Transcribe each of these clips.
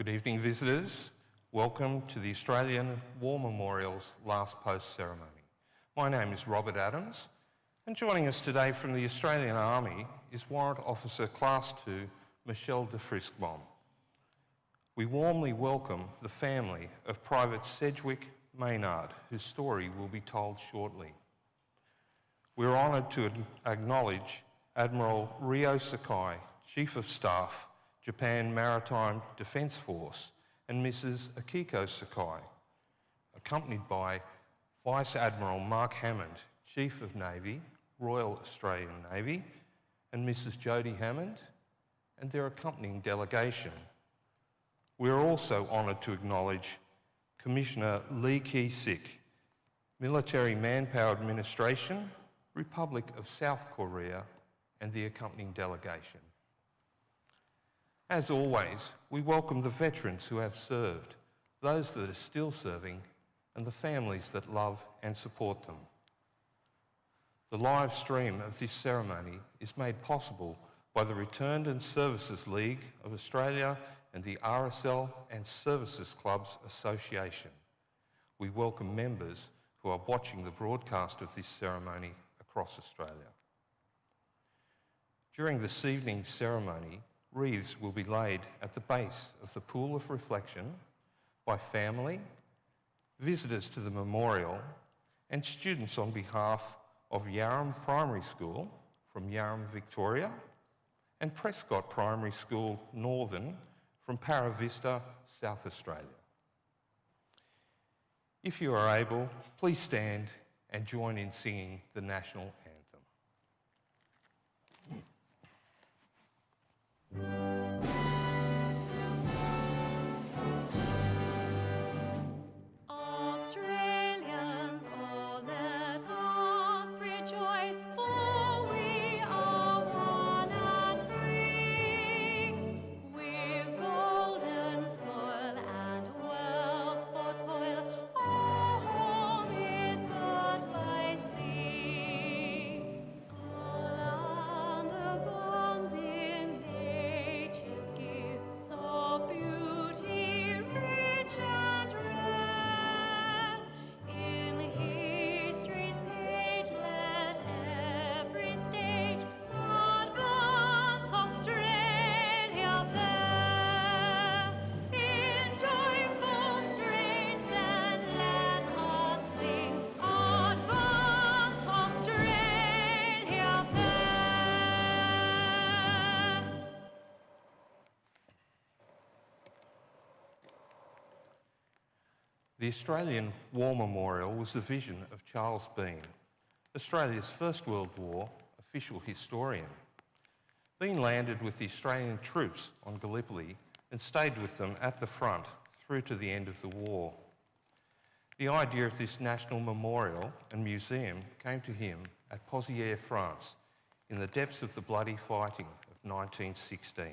Good evening, visitors. Welcome to the Australian War Memorial's Last Post ceremony. My name is Robert Adams, and joining us today from the Australian Army is Warrant Officer Class 2 Michelle de Friskbaum. We warmly welcome the family of Private Sedgwick Maynard, whose story will be told shortly. We're honoured to acknowledge Admiral Ryo Sakai, Chief of Staff, Japan Maritime Defence Force, and Mrs. Akiko Sakai, accompanied by Vice Admiral Mark Hammond, Chief of Navy, Royal Australian Navy, and Mrs. Jodie Hammond, and their accompanying delegation. We are also honoured to acknowledge Commissioner Lee Ki-sik, Military Manpower Administration, Republic of South Korea, and the accompanying delegation. As always, we welcome the veterans who have served, those that are still serving, and the families that love and support them. The live stream of this ceremony is made possible by the Returned and Services League of Australia and the RSL and Services Clubs Association. We welcome members who are watching the broadcast of this ceremony across Australia. During this evening's ceremony, wreaths will be laid at the base of the pool of reflection by family, visitors to the memorial, and students on behalf of Yarram Primary School from Yarram, Victoria, and Prescott Primary School Northern from Para Vista, South Australia. If you are able, please stand and join in singing the national anthem. Australians, oh, let us rejoice, for we are one and free. We've golden soil and wealth for toil, our home is got by sea. Our land abounds in nature's gifts of beauty, rich and rare. In history's page, let every stage advance Australia fair. In joyful strains, then let us sing, advance Australia fair. The Australian War Memorial was the vision of Charles Bean, Australia's First World War official historian. Bean landed with the Australian troops on Gallipoli and stayed with them at the front through to the end of the war. The idea of this national memorial and museum came to him at Pozières, France, in the depths of the bloody fighting of 1916.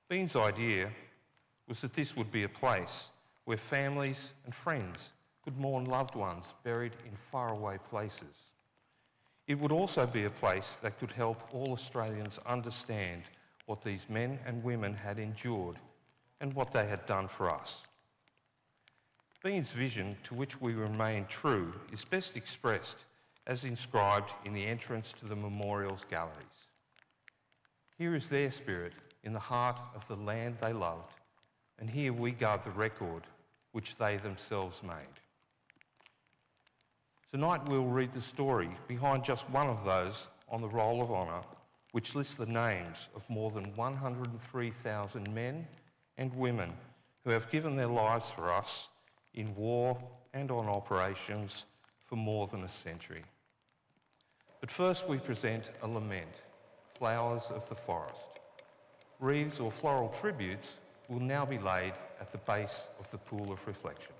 Bean's idea was that this would be a place where families and friends could mourn loved ones buried in faraway places. It would also be a place that could help all Australians understand what these men and women had endured and what they had done for us. Bean's vision, to which we remain true, is best expressed as inscribed in the entrance to the memorial's galleries. Here is their spirit in the heart of the land they loved, and here we guard the record which they themselves made. Tonight we'll read the story behind just one of those on the Roll of Honour, which lists the names of more than 103,000 men and women who have given their lives for us in war and on operations for more than a century. But first we present a lament, Flowers of the Forest. Wreaths or floral tributes will now be laid at the base of the pool of reflection.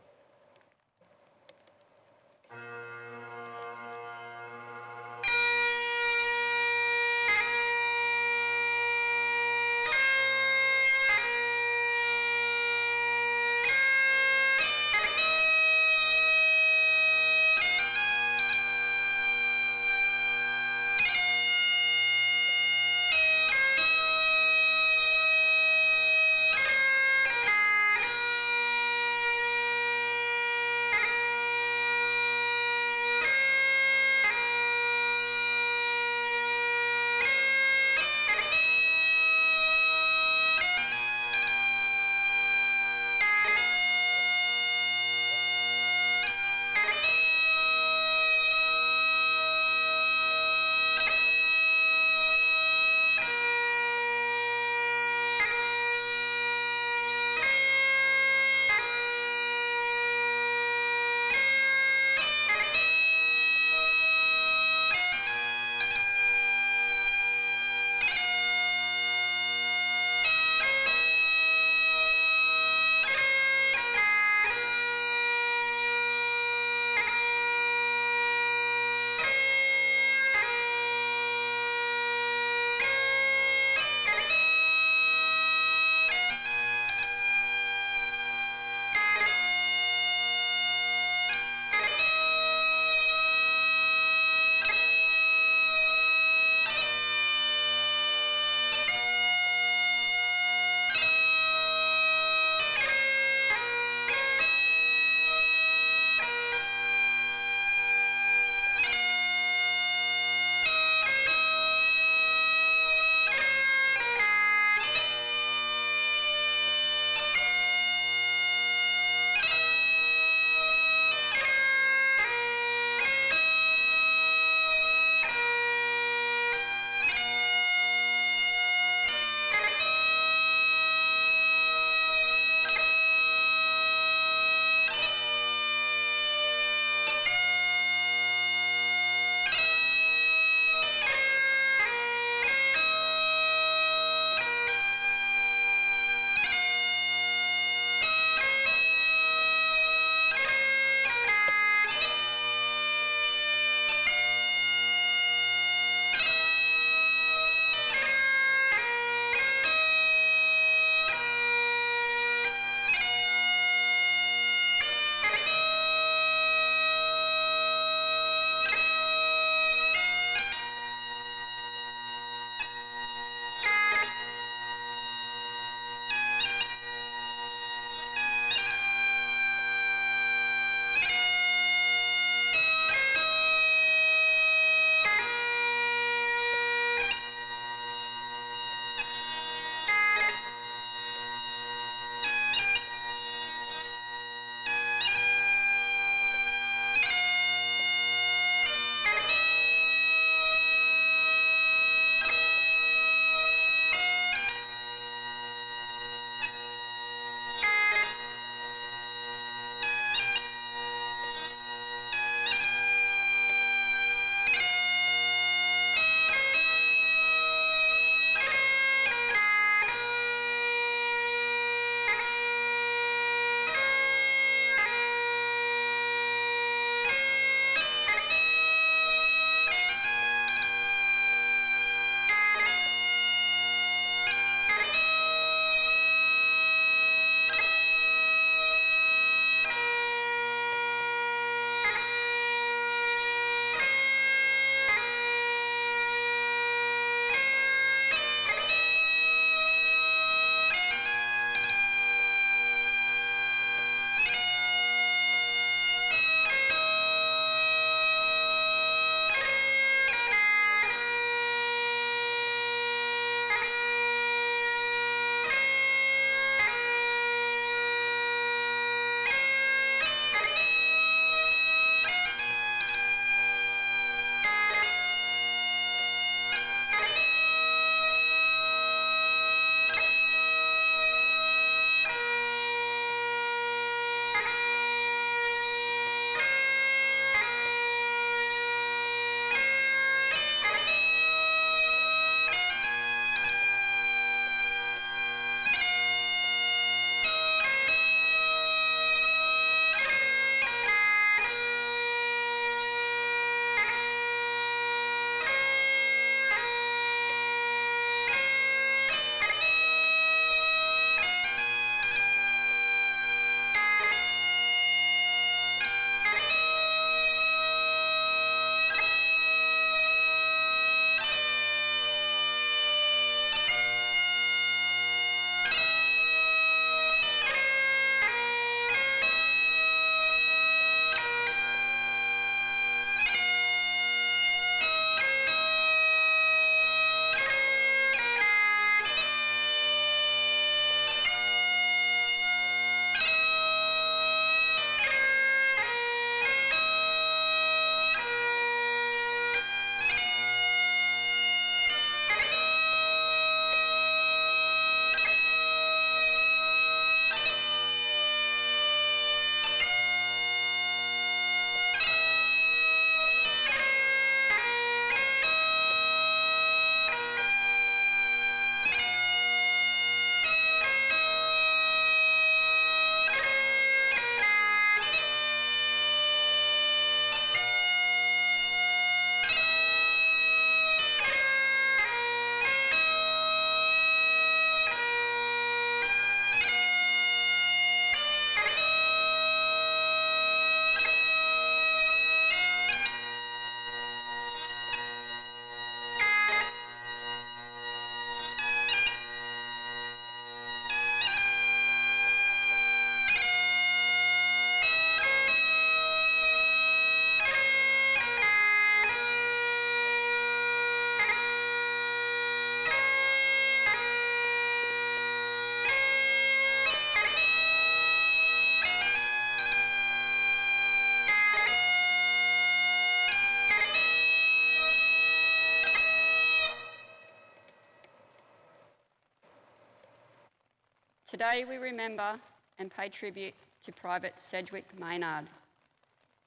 Today we remember and pay tribute to Private Sedgwick Maynard.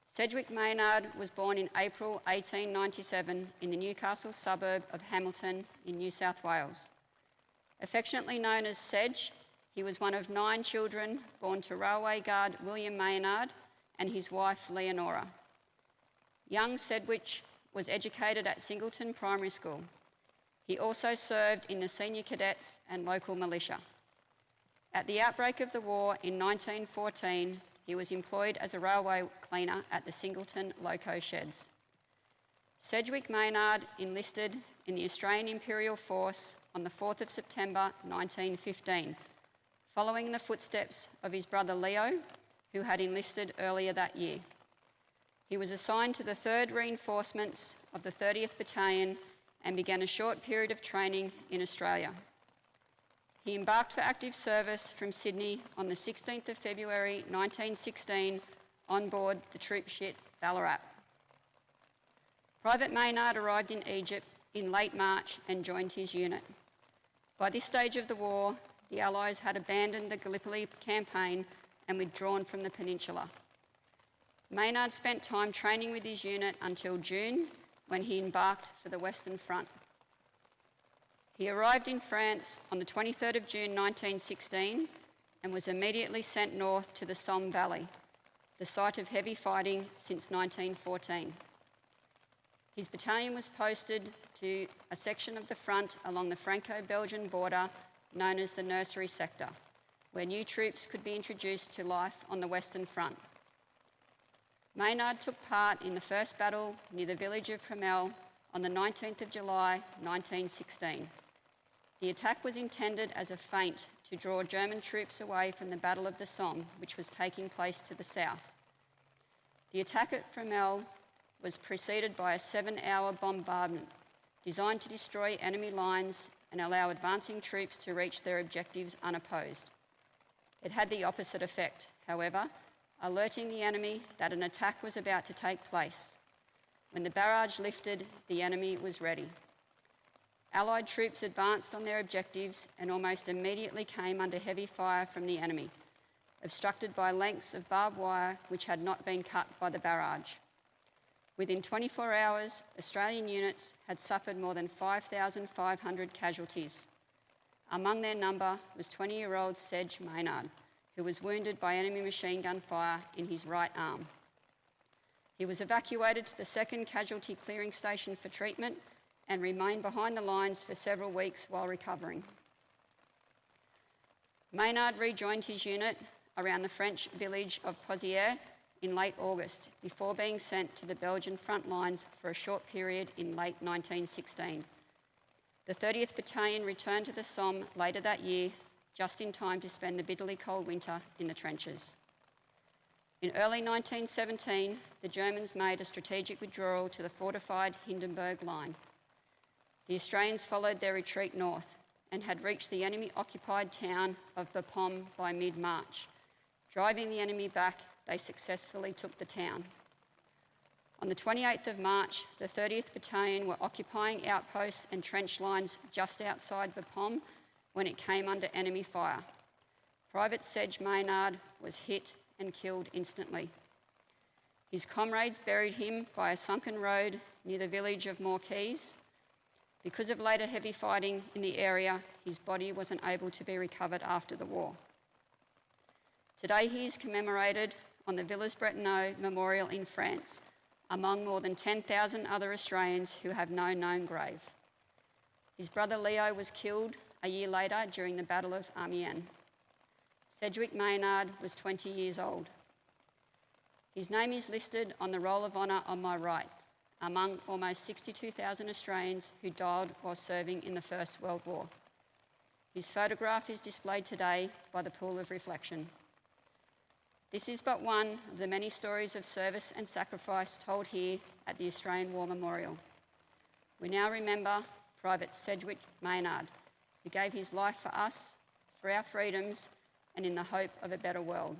Sedgwick Maynard was born in April 1897 in the Newcastle suburb of Hamilton in New South Wales. Affectionately known as Sedge, he was one of 9 children born to railway guard William Maynard and his wife Leonora. Young Sedgwick was educated at Singleton Primary School. He also served in the senior cadets and local militia. At the outbreak of the war in 1914, he was employed as a railway cleaner at the Singleton Loco Sheds. Sedgwick Maynard enlisted in the Australian Imperial Force on the 4th of September 1915, following in the footsteps of his brother Leo, who had enlisted earlier that year. He was assigned to the 3rd Reinforcements of the 30th Battalion and began a short period of training in Australia. He embarked for active service from Sydney on the 16th of February 1916 on board the troop ship Ballarat. Private Maynard arrived in Egypt in late March and joined his unit. By this stage of the war, the Allies had abandoned the Gallipoli campaign and withdrawn from the peninsula. Maynard spent time training with his unit until June, when he embarked for the Western Front. He arrived in France on the 23rd of June 1916 and was immediately sent north to the Somme Valley, the site of heavy fighting since 1914. His battalion was posted to a section of the front along the Franco-Belgian border known as the Nursery Sector, where new troops could be introduced to life on the Western Front. Maynard took part in the first battle near the village of Fromelles on the 19th of July 1916. The attack was intended as a feint to draw German troops away from the Battle of the Somme, which was taking place to the south. The attack at Fromelles was preceded by a 7-hour bombardment designed to destroy enemy lines and allow advancing troops to reach their objectives unopposed. It had the opposite effect, however, alerting the enemy that an attack was about to take place. When the barrage lifted, the enemy was ready. Allied troops advanced on their objectives and almost immediately came under heavy fire from the enemy, obstructed by lengths of barbed wire which had not been cut by the barrage. Within 24 hours, Australian units had suffered more than 5,500 casualties. Among their number was 20-year-old Sedge Maynard, who was wounded by enemy machine gun fire in his right arm. He was evacuated to the 2nd Casualty Clearing Station for treatment and remained behind the lines for several weeks while recovering. Maynard rejoined his unit around the French village of Pozières in late August, before being sent to the Belgian front lines for a short period in late 1916. The 30th Battalion returned to the Somme later that year, just in time to spend the bitterly cold winter in the trenches. In early 1917, the Germans made a strategic withdrawal to the fortified Hindenburg Line. The Australians followed their retreat north and had reached the enemy-occupied town of Bapaume by mid-March. Driving the enemy back, they successfully took the town. On the 28th of March, the 30th Battalion were occupying outposts and trench lines just outside Bapaume when it came under enemy fire. Private Sedge Maynard was hit and killed instantly. His comrades buried him by a sunken road near the village of Morquise. Because of later heavy fighting in the area, his body wasn't able to be recovered after the war. Today he is commemorated on the Villers-Bretonneux Memorial in France, among more than 10,000 other Australians who have no known grave. His brother Leo was killed a year later during the Battle of Amiens. Sedgwick Maynard was 20 years old. His name is listed on the Roll of Honour on my right, among almost 62,000 Australians who died while serving in the First World War. His photograph is displayed today by the Pool of Reflection. This is but one of the many stories of service and sacrifice told here at the Australian War Memorial. We now remember Private Sedgwick Maynard, who gave his life for us, for our freedoms, and in the hope of a better world.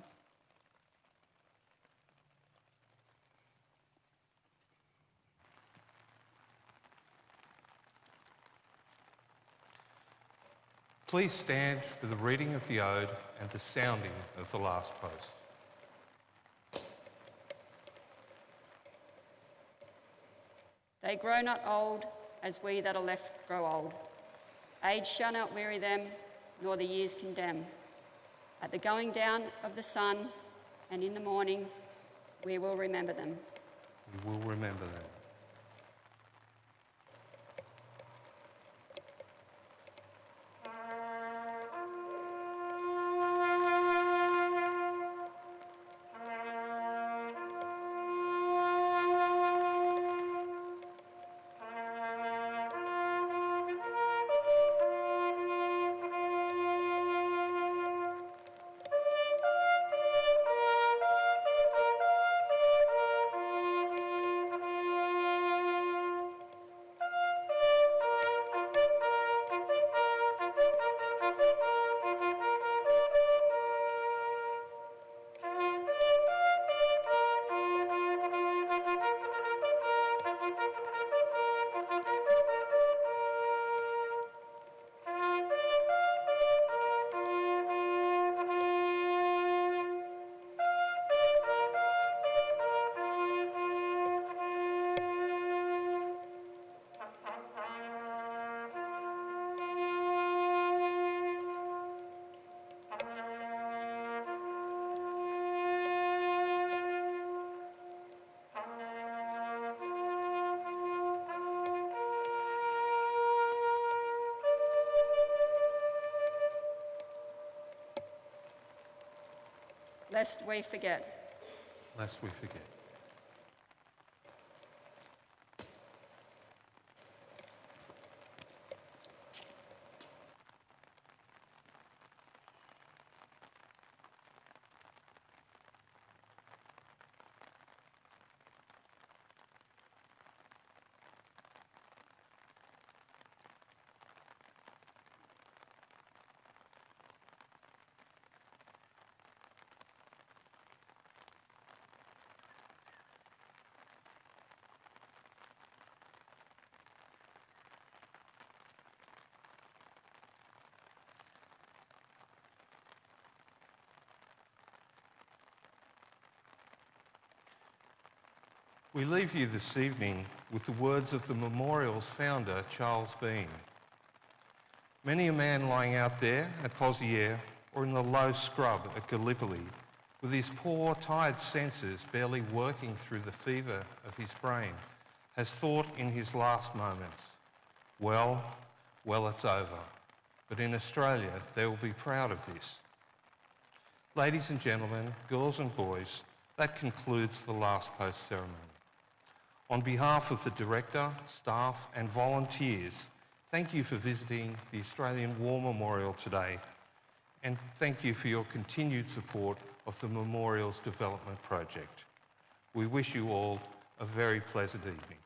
Please stand for the reading of the ode and the sounding of the last post. They grow not old as we that are left grow old. Age shall not weary them, nor the years condemn. At the going down of the sun and in the morning, we will remember them. We will remember them. Lest we forget. Lest we forget. We leave you this evening with the words of the memorial's founder, Charles Bean. Many a man lying out there at Poziere or in the low scrub at Gallipoli, with his poor, tired senses barely working through the fever of his brain, has thought in his last moments, well, it's over. But in Australia, they will be proud of this. Ladies and gentlemen, girls and boys, that concludes the last post ceremony. On behalf of the Director, staff and volunteers, thank you for visiting the Australian War Memorial today, and thank you for your continued support of the Memorial's development project. We wish you all a very pleasant evening.